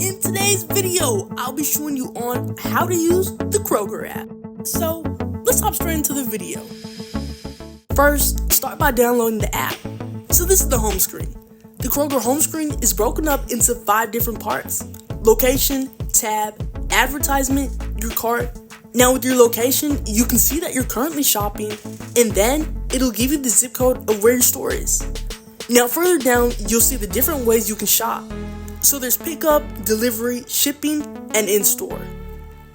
In today's video, I'll be showing you on how to use the Kroger app. So, let's hop straight into the video. First, start by downloading the app. So this is the home screen. The Kroger home screen is broken up into 5 different parts: location, tab, advertisement, your cart. Now with your location, you can see that you're currently shopping, and then it'll give you the zip code of where your store is. Now further down, you'll see the different ways you can shop. So there's pickup, delivery, shipping, and in-store.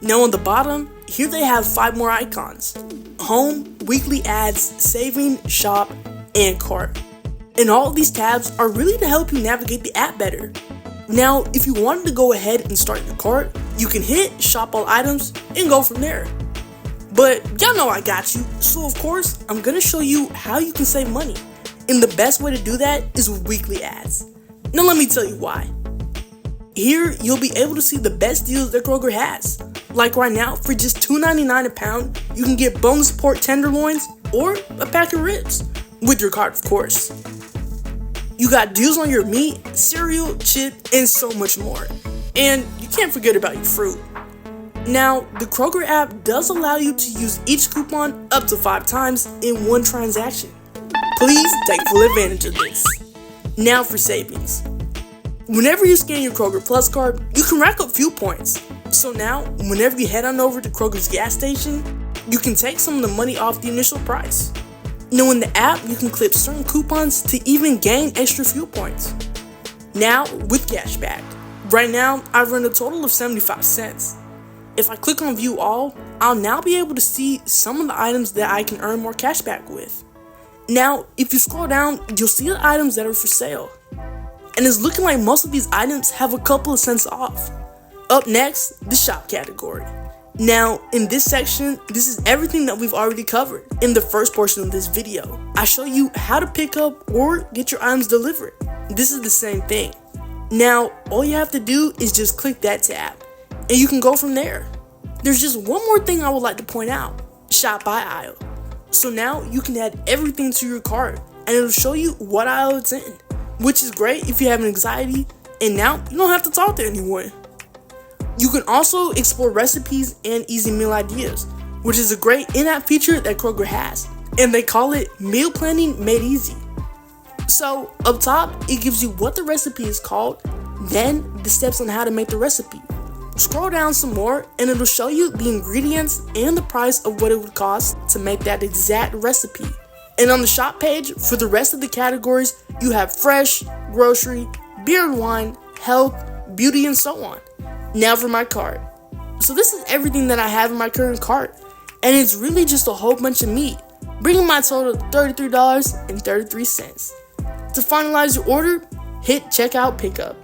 Now on the bottom, here they have 5 more icons: home, weekly ads, saving, shop, and cart. And all of these tabs are really to help you navigate the app better. Now, if you wanted to go ahead and start your cart, you can hit shop all items and go from there. But y'all know I got you, so of course, I'm gonna show you how you can save money. And the best way to do that is with weekly ads. Now let me tell you why. Here, you'll be able to see the best deals that Kroger has. Like right now, for just $2.99 a pound, you can get boneless pork tenderloins or a pack of ribs, with your cart of course. You got deals on your meat, cereal, chip, and so much more. And you can't forget about your fruit. Now, the Kroger app does allow you to use each coupon up to 5 times in one transaction. Please take full advantage of this. Now for savings. Whenever you scan your Kroger Plus card, you can rack up fuel points. So now, whenever you head on over to Kroger's gas station, you can take some of the money off the initial price. Now in the app, you can clip certain coupons to even gain extra fuel points. Now with cashback. Right now, I've earned a total of 75 cents. If I click on view all, I'll now be able to see some of the items that I can earn more cashback with. Now, if you scroll down, you'll see the items that are for sale. And it's looking like most of these items have a couple of cents off. Up next, the shop category. Now, in this section, this is everything that we've already covered in the first portion of this video. I show you how to pick up or get your items delivered. This is the same thing. Now, all you have to do is just click that tab, and you can go from there. There's just one more thing I would like to point out: shop by aisle. So now you can add everything to your cart, and it'll show you what aisle it's in, which is great if you have anxiety, and now you don't have to talk to anyone. You can also explore recipes and easy meal ideas, which is a great in-app feature that Kroger has, and they call it Meal Planning Made Easy. So up top, it gives you what the recipe is called, then the steps on how to make the recipe. Scroll down some more and it'll show you the ingredients and the price of what it would cost to make that exact recipe. And on the shop page, for the rest of the categories, you have fresh, grocery, beer and wine, health, beauty, and so on. Now for my cart. So this is everything that I have in my current cart, and it's really just a whole bunch of meat, bringing my total to $33.33. To finalize your order, hit checkout pickup.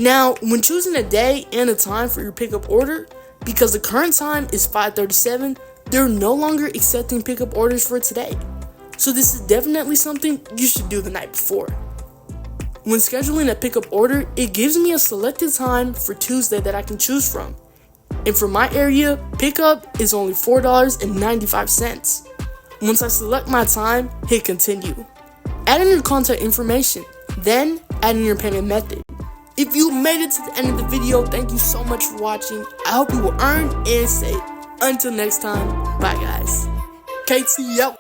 Now, when choosing a day and a time for your pickup order, because the current time is 5:37, they're no longer accepting pickup orders for today. So this is definitely something you should do the night before. When scheduling a pickup order, it gives me a selected time for Tuesday that I can choose from. And for my area, pickup is only $4.95. Once I select my time, hit continue. Add in your contact information, then add in your payment method. If you made it to the end of the video, thank you so much for watching. I hope you will earn and save. Until next time, bye guys. KT out.